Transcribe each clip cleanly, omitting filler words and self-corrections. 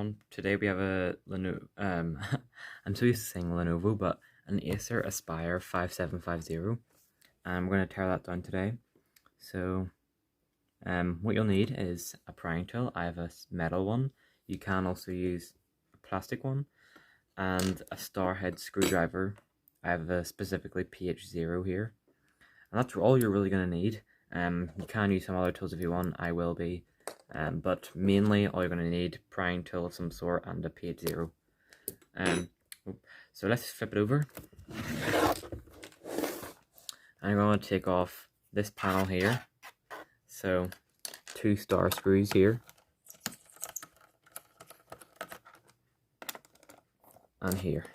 everyone. Today we have a Lenovo, I'm so used to saying Lenovo, but an Acer Aspire 5750, and we're going to tear that down today. So, what you'll need is a prying tool. I have a metal one. You can also use a plastic one, and a star head screwdriver. I have a specifically PH0 here, and that's all you're really going to need. You can use some other tools if you want. I will be. But mainly all you're going to need, prying tool of some sort and a PH0. So let's flip it over. I'm going to take off this panel here. So 2 star screws here. And here.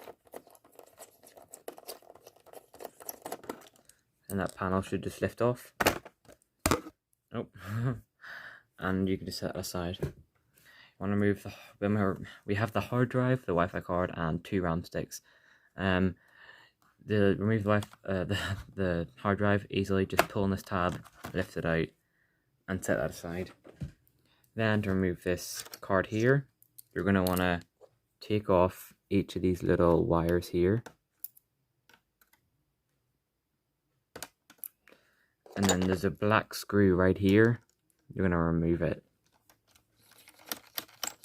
And that panel should just lift off. Oh. And you can just set it aside. You want to remove we have the hard drive, the Wi-Fi card, and 2 RAM sticks. Remove the hard drive easily. Just pull on this tab, lift it out, and set that aside. Then to remove this card here, you're going to want to take off each of these little wires here. And then there's a black screw right here. You're going to remove it.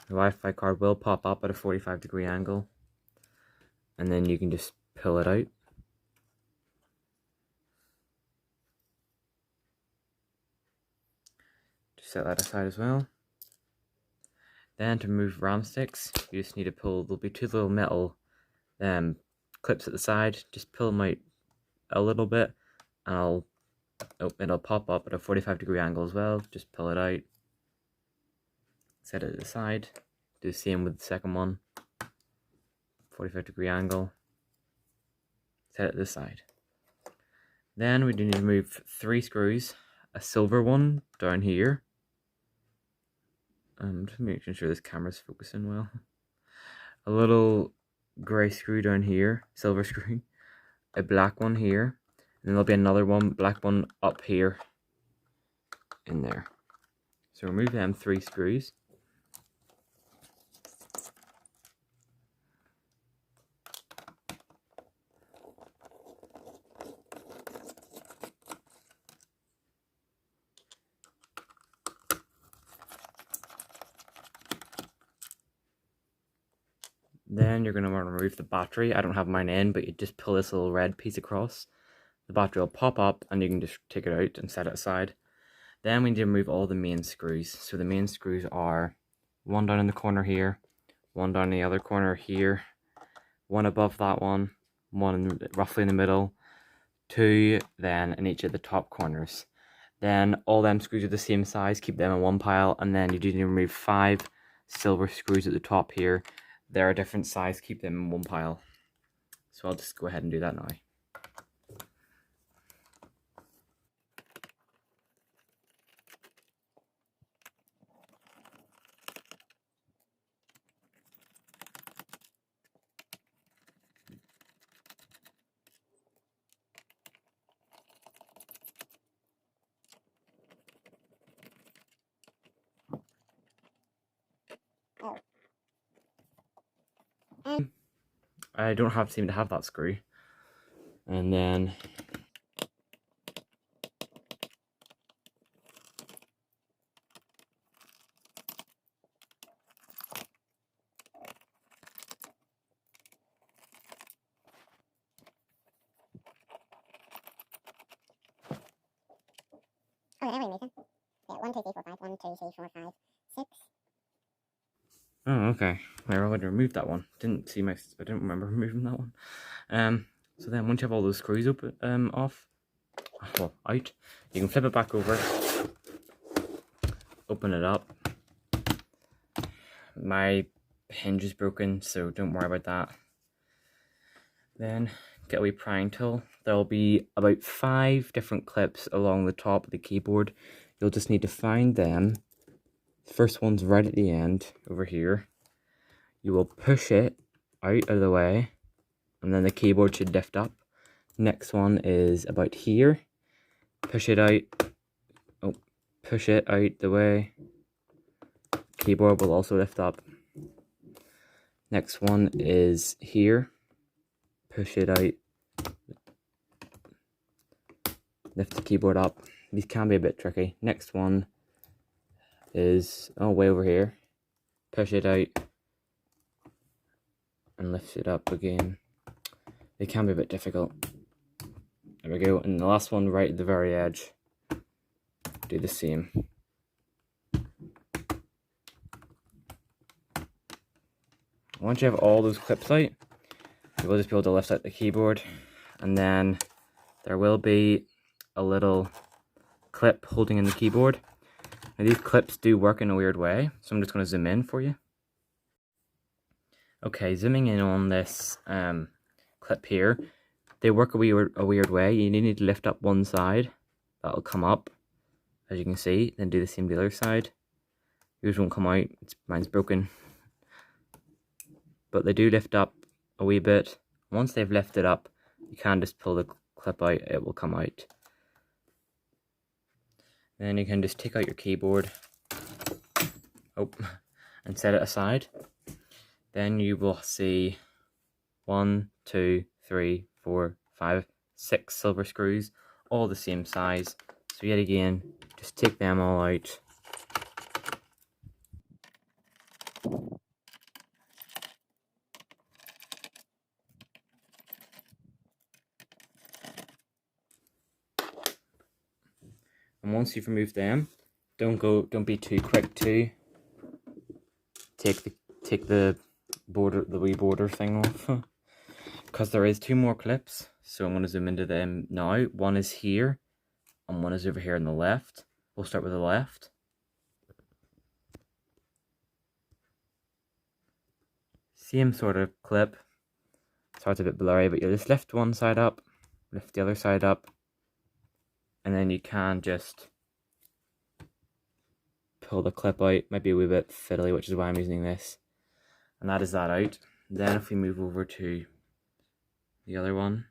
The Wi-Fi card will pop up at a 45-degree angle, and then you can just pull it out. Just set that aside as well. Then to remove RAM sticks, you just need to pull, there'll be 2 little metal clips at the side. Just pull them out a little bit, and it'll pop up at a 45-degree angle as well. Just pull it out, set it aside. Do the same with the second one. 45-degree angle, set it to the side. Then we do need to remove 3 screws. A silver one down here. Just making sure this camera's focusing well. A little grey screw down here, silver screw. A black one here. And there'll be another one, black one up here, in there. So remove them 3 screws. Then you're going to want to remove the battery. I don't have mine in, but you just pull this little red piece across. The battery will pop up and you can just take it out and set it aside. Then we need to remove all the main screws. So the main screws are 1 down in the corner here, 1 down in the other corner here, 1 above that one, 1 roughly in the middle, 2 then in each of the top corners. Then all them screws are the same size, keep them in one pile, and then you do need to remove 5 silver screws at the top here. They're a different size, keep them in one pile. So I'll just go ahead and do that now. I don't seem to have that screw. And then oh, anyway, Nathan. Yeah, 1, 2, 3, 4, 5. 1, 2, 3, 4, 5, 6. oh, okay. I already removed that one. I didn't remember removing that one. So then once you have all those screws out, you can flip it back over, open it up. My hinge is broken, so don't worry about that. Then get a wee prying tool. There'll be about 5 different clips along the top of the keyboard. You'll just need to find them. The first one's right at the end, over here. You will push it out of the way, and then the keyboard should lift up. Next one is about here. Push it out. Push it out the way. Keyboard will also lift up. Next one is here. Push it out. Lift the keyboard up. These can be a bit tricky. Next one is way over here. Push it out and lift it up again. They can be a bit difficult. There we go. And the last one right at the very edge. Do the same. Once you have all those clips out, you will just be able to lift out the keyboard, and then there will be a little clip holding in the keyboard. Now these clips do work in a weird way, so I'm just going to zoom in for you. Okay, zooming in on this clip here, they work a weird way. You need to lift up one side, that'll come up, as you can see, then do the same to the other side. Yours won't come out, mine's broken. But they do lift up a wee bit. Once they've lifted up, you can just pull the clip out, it will come out. Then you can just take out your keyboard and set it aside. Then you will see 1, 2, 3, 4, 5, 6 silver screws, all the same size. So yet again, just take them all out. And once you've removed them, don't be too quick to take the wee border thing off, because there is 2 more clips. So I'm going to zoom into them now. One is here and one is over here on the left. We'll start with the left. Same sort of clip. So it's a bit blurry, but you just lift one side up, lift the other side up, and then you can just pull the clip out. Might be a wee bit fiddly, which is why I'm using this. And that is that out. Then if we move over to the other one,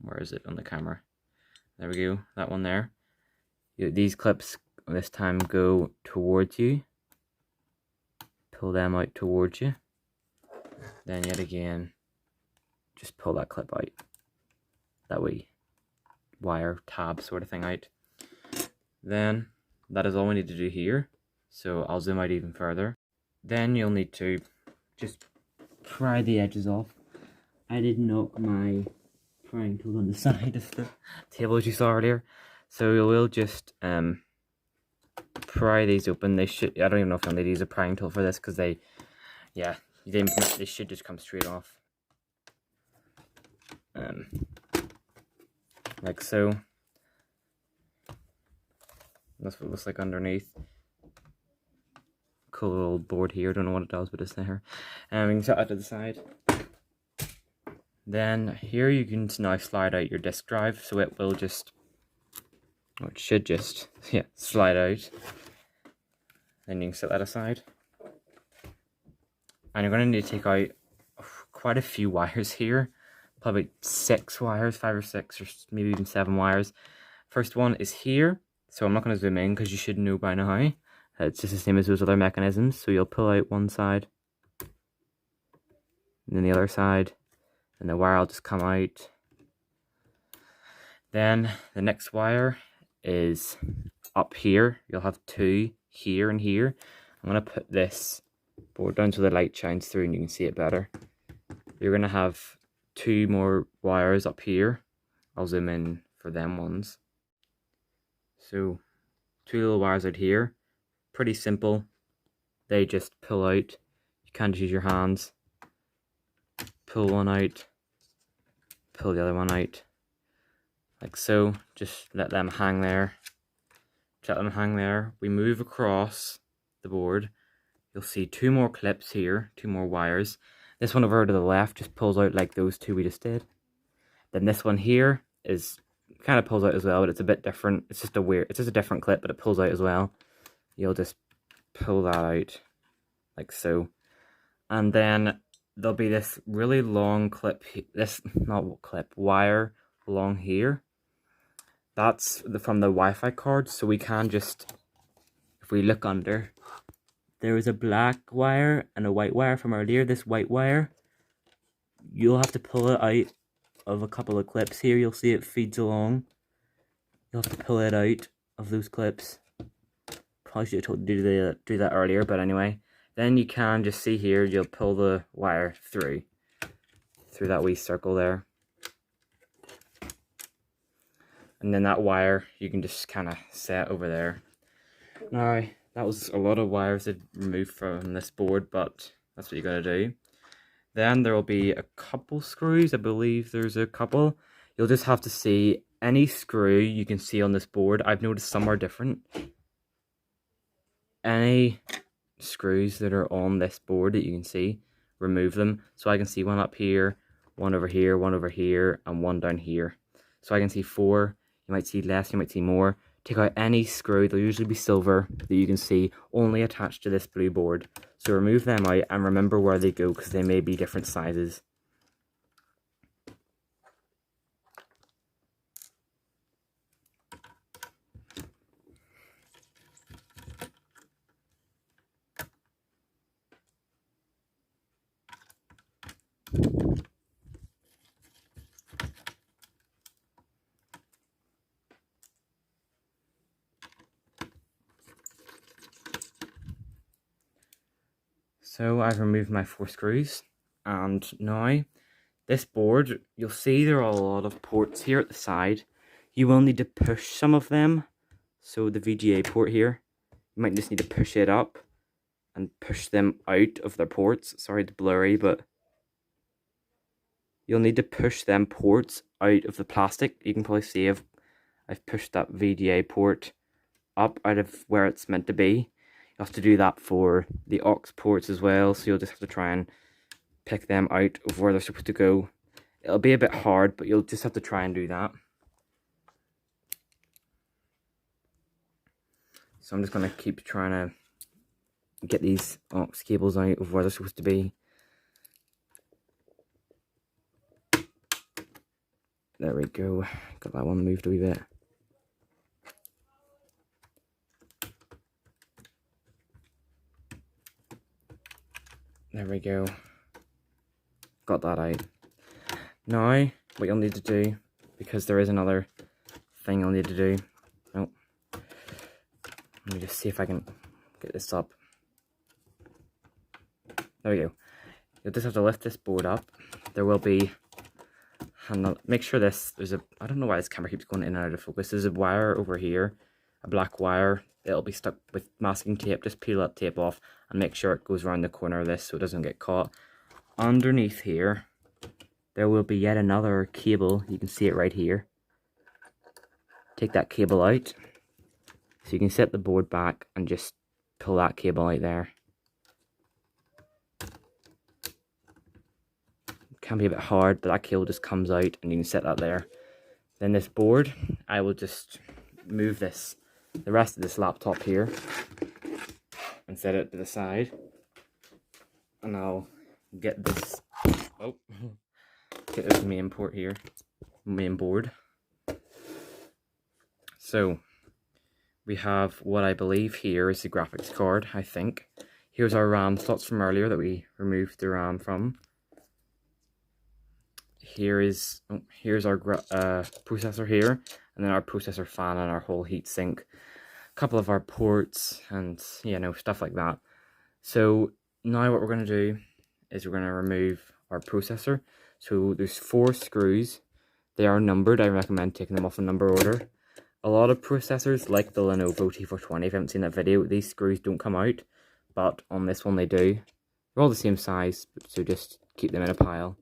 where is it on the camera? There we go, that one there. These clips this time go towards you. Pull them out towards you. Then yet again, just pull that clip out. That wee wire tab sort of thing out. Then that is all we need to do here. So I'll zoom out even further. Then you'll need to just pry the edges off. I did knock my prying tool on the side of the table as you saw earlier. So you will just pry these open. They should, I don't even know if I'll need to use a prying tool for this, because they should just come straight off. Like so. That's what it looks like underneath. Cool little board here, don't know what it does, but it's there. We can set that to the side. Then here you can now slide out your disk drive, so it will just, or it should just, slide out. Then you can set that aside. And you're going to need to take out quite a few wires here. Probably 6 wires, 5 or 6, or maybe even 7 wires. First one is here, so I'm not going to zoom in because you should know by now. It's just the same as those other mechanisms. So you'll pull out one side, and then the other side, and the wire will just come out. Then the next wire is up here. You'll have 2 here and here. I'm going to put this board down so the light shines through and you can see it better. You're going to have 2 more wires up here. I'll zoom in for them ones. So 2 little wires out here. Pretty simple. They just pull out. You can't just use your hands. Pull one out. Pull the other one out. Like so. Just let them hang there. Let them hang there. We move across the board. You'll see 2 more clips here. 2 more wires. This one over to the left just pulls out like those 2 we just did. Then this one here is kind of pulls out as well, but it's a bit different. It's just a different clip, but it pulls out as well. You'll just pull that out like so. And then there'll be this really long clip, wire along here. That's from the Wi-Fi card, so we can just, if we look under, there is a black wire and a white wire from earlier. This white wire, you'll have to pull it out of a couple of clips here. You'll see it feeds along. You'll have to pull it out of those clips. Probably should have told you to do that earlier, but anyway. Then you can just see here, you'll pull the wire through that wee circle there. And then that wire, you can just kind of set over there. Now, that was a lot of wires to remove from this board, but that's what you gotta do. Then there will be a couple screws. I believe there's a couple. You'll just have to see any screw you can see on this board. I've noticed some are different. Any screws that are on this board that you can see, remove them. So I can see one up here, one over here, and one down here. So I can see 4. You might see less, you might see more. Take out any screw, they'll usually be silver, that you can see only attached to this blue board. So remove them out and remember where they go, because they may be different sizes. So I've removed my 4 screws, and now this board, you'll see there are a lot of ports here at the side. You will need to push some of them. So the VGA port here, you might just need to push it up and push them out of their ports. Sorry, it's blurry, but you'll need to push them ports out of the plastic. You can probably see I've pushed that VGA port up out of where it's meant to be. You have to do that for the aux ports as well, so you'll just have to try and pick them out of where they're supposed to go. It'll be a bit hard, but you'll just have to try and do that. So I'm just going to keep trying to get these aux cables out of where they're supposed to be. There we go. Got that one moved a wee bit. There we go. Got that out. Now, what you'll need to do, because there is another thing you'll need to do. Oh. Let me just see if I can get this up. There we go. You'll just have to lift this board up. There will be, and make sure there's a, I don't know why this camera keeps going in and out of focus. There's a wire over here, a black wire. It'll be stuck with masking tape. Just peel that tape off and make sure it goes around the corner of this so it doesn't get caught. Underneath here, there will be yet another cable. You can see it right here. Take that cable out. So you can set the board back and just pull that cable out there. It can be a bit hard, but that cable just comes out and you can set that there. Then this board, I will just move the rest of this laptop here and set it to the side. And I'll get this, get this main port here, main board. So we have what I believe here is the graphics card, I think. Here's our RAM slots from earlier that we removed the RAM from. Here's our processor here, and then our processor fan and our whole heatsink. A couple of our ports and, you know, stuff like that. So now what we're going to do is we're going to remove our processor. So there's 4 screws. They are numbered. I recommend taking them off in number order. A lot of processors, like the Lenovo T420, if you haven't seen that video, these screws don't come out, but on this one they do. They're all the same size, so just keep them in a pile.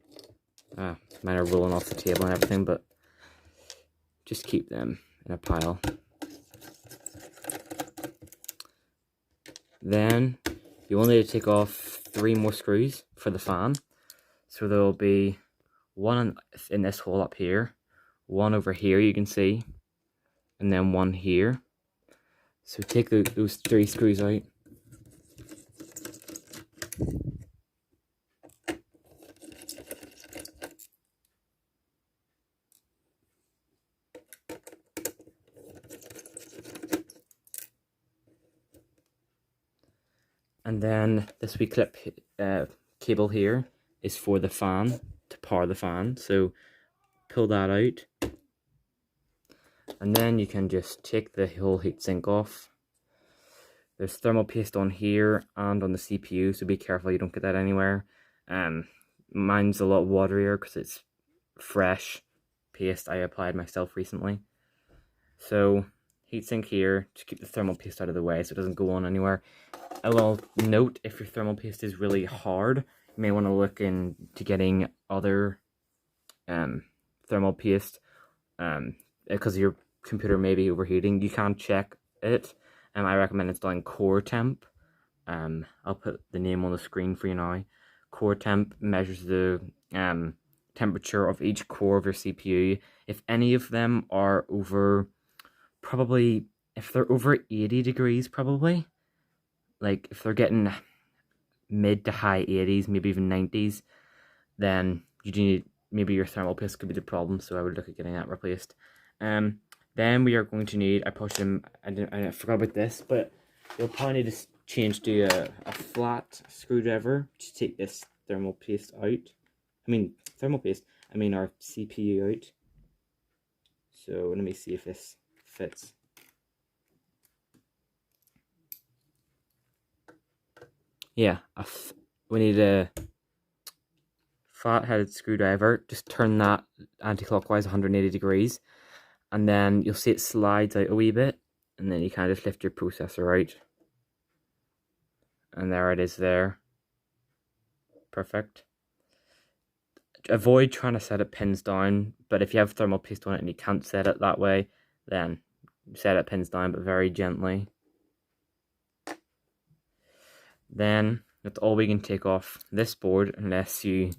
Mine are rolling off the table and everything, but just keep them in a pile. Then you will need to take off 3 more screws for the fan. So there will be one in this hole up here, one over here you can see, and then one here. So take those 3 screws out. And then this wee clip cable here is for the fan, to power the fan. So pull that out. And then you can just take the whole heatsink off. There's thermal paste on here and on the CPU, so be careful you don't get that anywhere. Mine's a lot waterier because it's fresh paste I applied myself recently. So heatsink here to keep the thermal paste out of the way so it doesn't go on anywhere. I will note, if your thermal paste is really hard, you may want to look into getting other thermal paste because your computer may be overheating. You can check it. I recommend installing Core Temp. I'll put the name on the screen for you now. Core Temp measures the temperature of each core of your CPU. If any of them are over, probably, if they're over 80 degrees, probably, like if they're getting mid to high 80s, maybe even 90s, then you do need, maybe your thermal paste could be the problem, so I would look at getting that replaced. Then we are going to need, I forgot about this, but you'll probably need to change to a flat screwdriver to take this thermal paste out. I mean our CPU out. So let me see if this fits. Yeah, we need a flat-headed screwdriver. Just turn that anti-clockwise 180 degrees. And then you'll see it slides out a wee bit, and then you kind of just lift your processor out. And there it is there. Perfect. Avoid trying to set it pins down, but if you have thermal paste on it and you can't set it that way, then set it pins down, but very gently. Then that's all we can take off this board, unless you...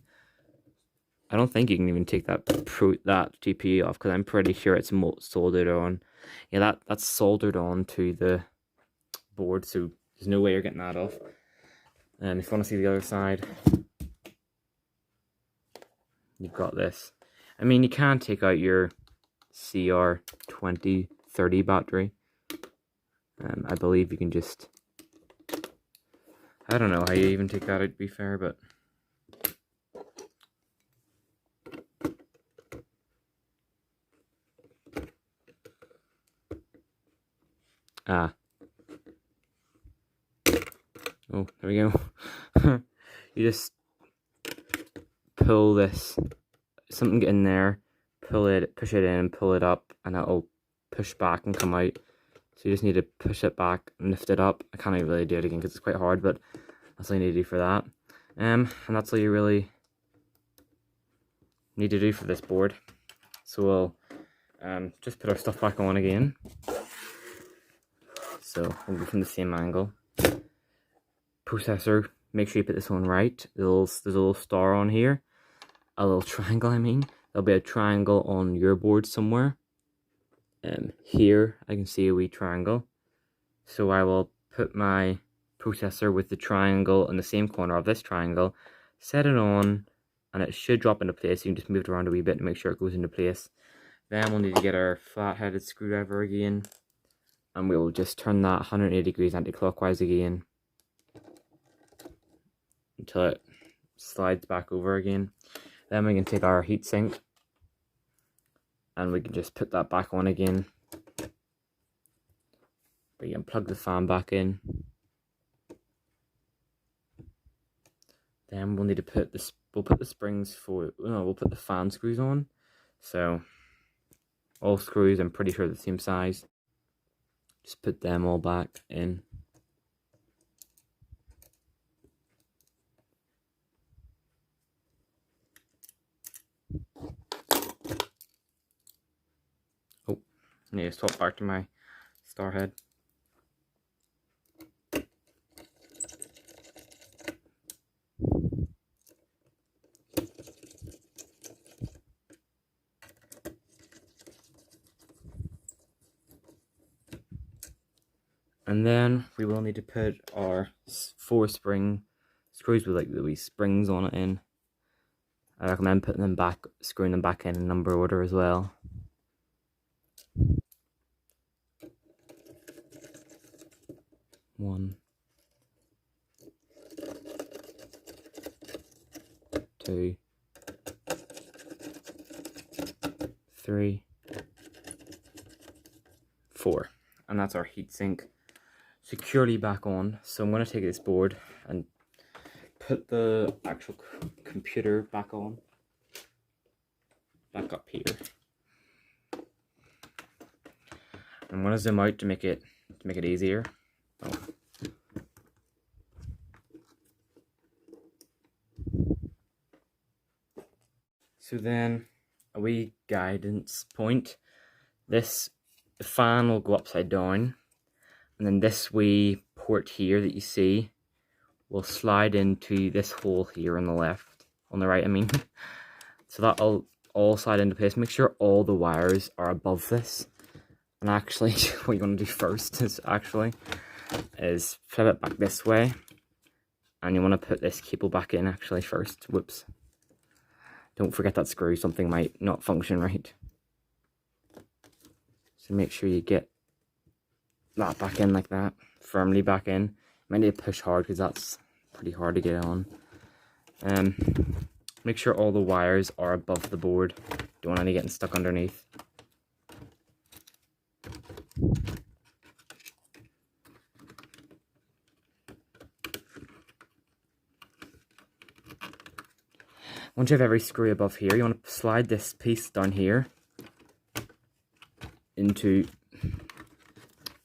I don't think you can even take that GPU off, because I'm pretty sure it's soldered on. Yeah, that's soldered on to the board, so there's no way you're getting that off. And if you want to see the other side, you've got this. I mean, you can take out your CR2030 battery. I believe you can just... I don't know how you even take that out, to be fair, but... Oh, there we go. You just pull this, something get in there, push it in, pull it up, and it'll push back and come out. So you just need to push it back and lift it up. I can't really do it again because it's quite hard, but that's all you need to do for that. And that's all you really need to do for this board. So we'll just put our stuff back on again. So we'll go from the same angle. Processor, make sure you put this on right. There's a little star on here. A little triangle, I mean. There'll be a triangle on your board somewhere. Here, I can see a wee triangle. So I will put my processor with the triangle in the same corner of this triangle, set it on, and it should drop into place. You can just move it around a wee bit to make sure it goes into place. Then we'll need to get our flat-headed screwdriver again, and we will just turn that 180 degrees anti-clockwise again until it slides back over again. Then we can take our heatsink and we can just put that back on again. We can plug the fan back in. Then we'll need to put this, we'll put the fan screws on. So all screws, I'm pretty sure, are the same size. Just put them all back in. Oh, I need to swap back to my star head. And then we will need to put our 4 spring screws with like the wee springs on it in. I recommend putting them back, screwing them back in number order as well. One, 2, 3, 4. And that's our heatsink securely back on. So I'm going to take this board and put the actual computer back on, back up here. I'm going to zoom out to make it easier. Oh. So then a wee guidance point. The fan will go upside down, and then this wee port here that you see will slide into this hole here on the left, on the right I mean. So that'll all slide into place. Make sure all the wires are above this. And actually, what you're going to do first is flip it back this way. And you want to put this cable back in actually first. Whoops. Don't forget that screw. Something might not function right. So make sure you get that back in like that. Firmly back in. You might need to push hard because that's pretty hard to get on. Make sure all the wires are above the board. Don't want any getting stuck underneath. Once you have every screw above here, you want to slide this piece down here into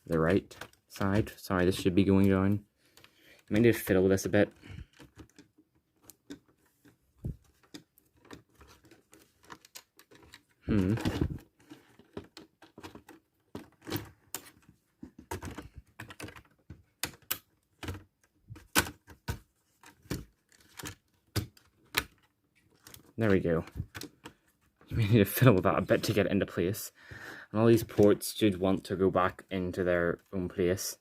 the right side. Sorry, this should be going down. You might need to fiddle with this a bit. There we go. You may need to fiddle with that a bit to get it into place. And all these ports should want to go back into their own place.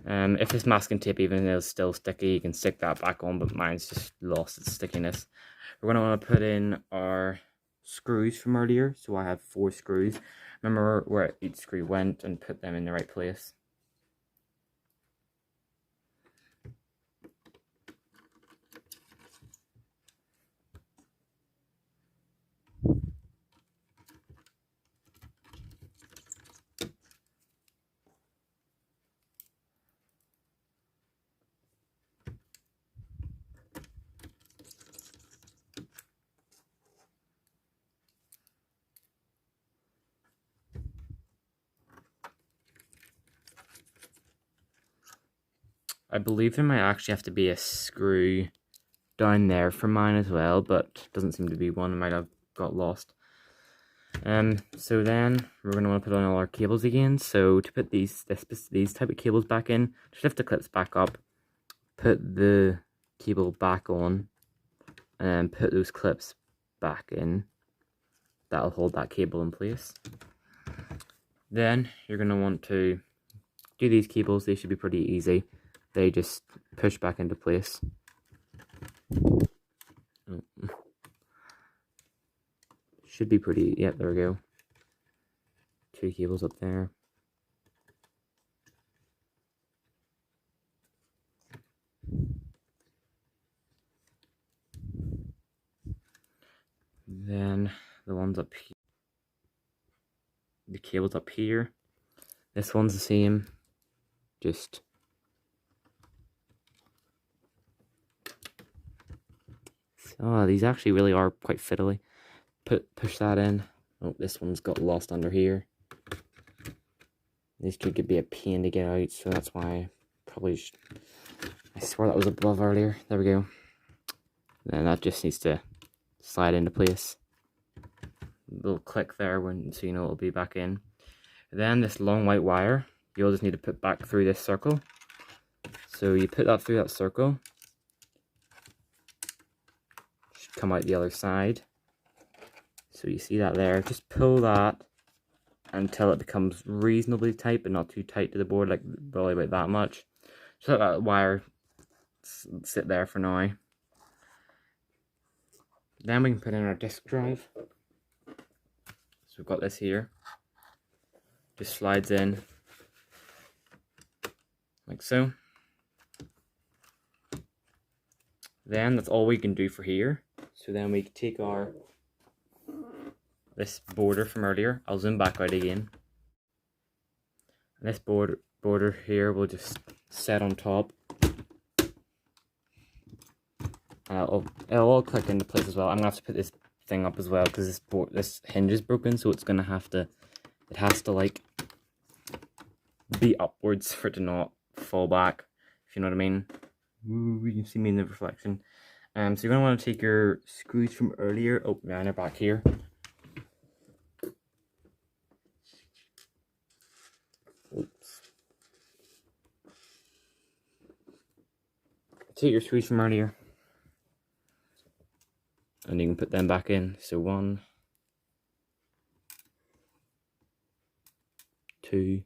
If this masking tape even is still sticky, you can stick that back on, but mine's just lost its stickiness. We're going to want to put in our screws from earlier. So I have 4 screws. Remember where each screw went and put them in the right place. I believe there might actually have to be a screw down there for mine as well, but doesn't seem to be one. I might have got lost. So then we're going to want to put on all our cables again. So to put these type of cables back in, just lift the clips back up, put the cable back on, and put those clips back in. That'll hold that cable in place. Then you're going to want to do these cables. They should be pretty easy. They just push back into place. Should be pretty, yep, there we go. 2 cables up there. Then the ones up here, the cables up here. This one's the same, just oh, these actually really are quite fiddly. Push that in. Oh, this one's got lost under here. These could be a pain to get out, so that's why I probably should. I swear that was above earlier. There we go. Then that just needs to slide into place. Little click there so you know it'll be back in. Then this long white wire, you'll just need to put back through this circle. So you put that through that circle. Should come out the other side. So you see that there. Just pull that until it becomes reasonably tight, but not too tight to the board, like probably about that much. Just let that wire sit there for now. Then we can put in our disk drive. So we've got this here. Just slides in like so. Then that's all we can do for here. So then we take this border from earlier. I'll zoom back out again. And this border here will just set on top. It'll all click into place as well. I'm gonna have to put this thing up as well because this hinge is broken, so it has to like be upwards for it to not fall back, if you know what I mean. Ooh, you can see me in the reflection. So you're gonna want to take your screws from earlier. Oh, yeah, they're back here. Oops. Take your screws from earlier, and you can put them back in. So 1, 2,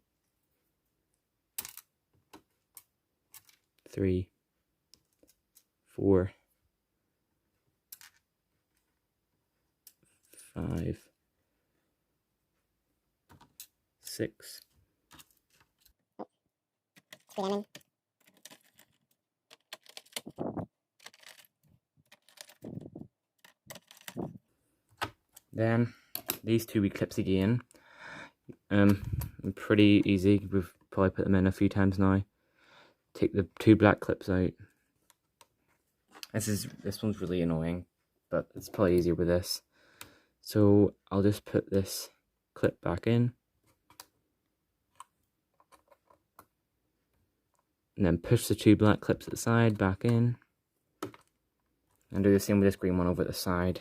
3, 4, 5, 6. Screw them in. Then these 2 wee clips again. Pretty easy. We've probably put them in a few times now. Take the 2 black clips out. This one's really annoying, but it's probably easier with this. So I'll just put this clip back in, and then push the 2 black clips at the side back in, and do the same with this green one over at the side.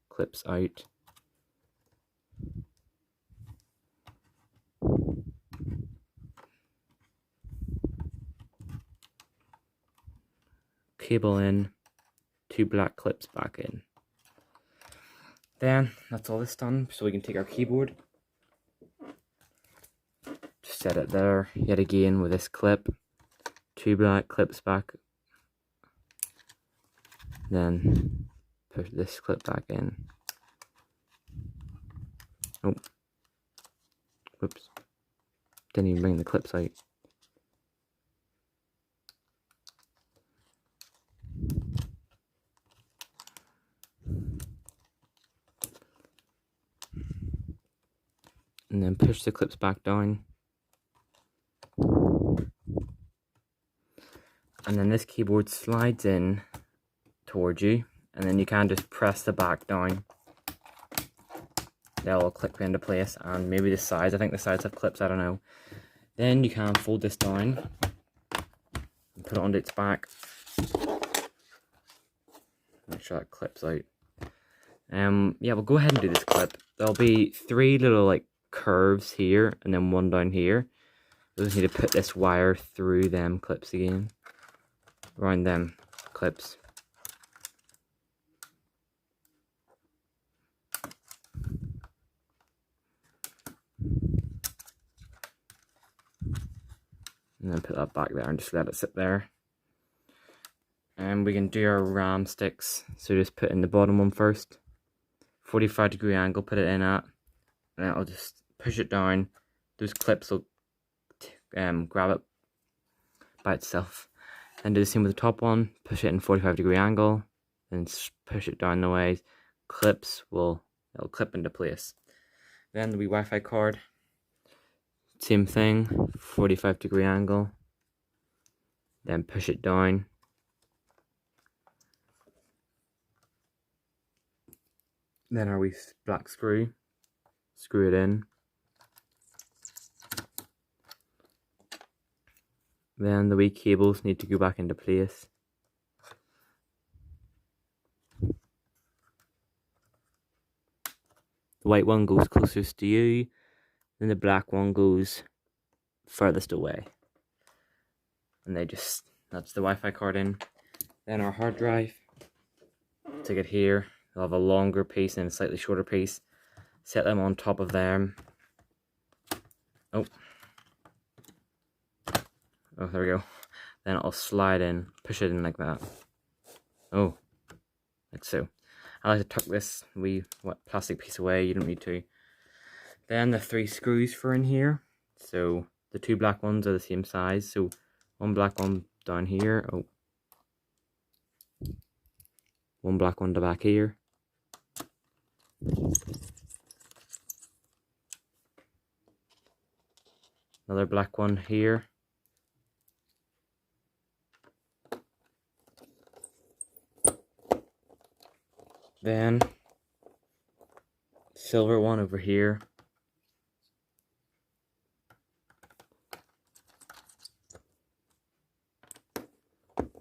Clips out. Cable in, 2 black clips back in. Then that's all this done, so we can take our keyboard, just set it there yet again with this clip, 2 black clips back, then push this clip back in. Oh, whoops, didn't even bring the clips out. And then push the clips back down. And then this keyboard slides in towards you, and then you can just press the back down. They'll all click into place, and maybe the sides, I think the sides have clips, I don't know. Then you can fold this down and put it onto its back. Make sure that clips out. Yeah, we'll go ahead and do this clip. There'll be 3 little like curves here, and then 1 down here. We just need to put this wire through them clips again. Around them clips. And then put that back there and just let it sit there. And we can do our RAM sticks. So just put in the bottom one first. 45-degree angle, put it in at. And then I'll just push it down. Those clips will grab it by itself. And do the same with the top one. Push it in 45-degree angle. Then push it down the way. It'll clip into place. Then the wee Wi-Fi card. Same thing, 45-degree angle. Then push it down. Then our wee black screw. Screw it in. Then the wee cables need to go back into place. The white one goes closest to you, then the black one goes furthest away. And that's the Wi-Fi card in. Then our hard drive, take it here. They'll have a longer piece and a slightly shorter piece. Set them on top of them. Oh, there we go. Then it'll slide in, push it in like that. Oh, like so. I like to tuck this wee plastic piece away, you don't need to. Then the 3 screws for in here. So the 2 black ones are the same size. So 1 black one down here. Oh. One black one at the back here. Another black one here. Then silver one over here.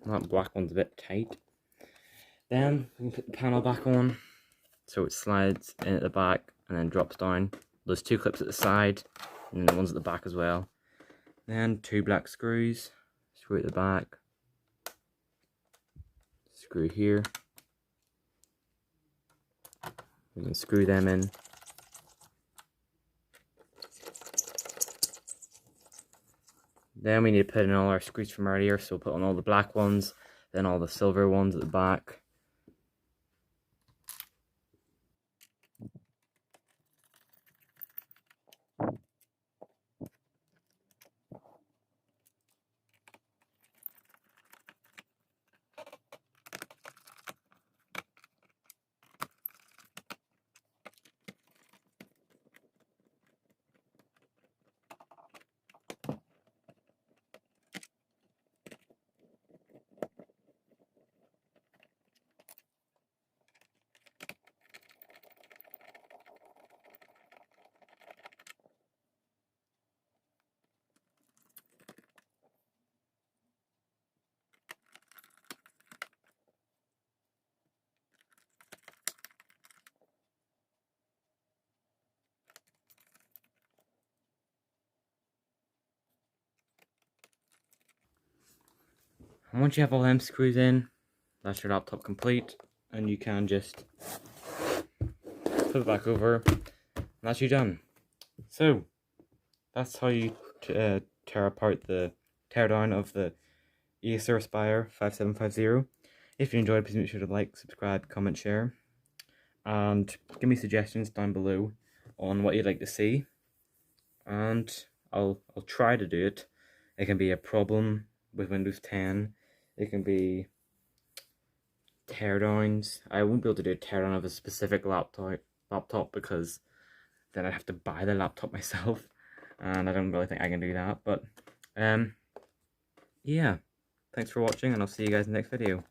That black one's a bit tight. Then we can put the panel back on, so it slides in at the back and then drops down. There's two clips at the side, and then the ones at the back as well. Then two black screws, screw at the back, screw here. We can screw them in. Then we need to put in all our screws from earlier, so we'll put on all the black ones, then all the silver ones at the back. And once you have all them screws in, that's your laptop complete, and you can just put it back over, and that's you done. So that's how you tear apart the teardown of the Acer Aspire 5750. If you enjoyed, please make sure to like, subscribe, comment, share, and give me suggestions down below on what you'd like to see, and I'll try to do it. It can be a problem with Windows 10. It can be teardowns. I won't be able to do a teardown of a specific laptop because then I'd have to buy the laptop myself, and I don't really think I can do that. But yeah, thanks for watching, and I'll see you guys in the next video.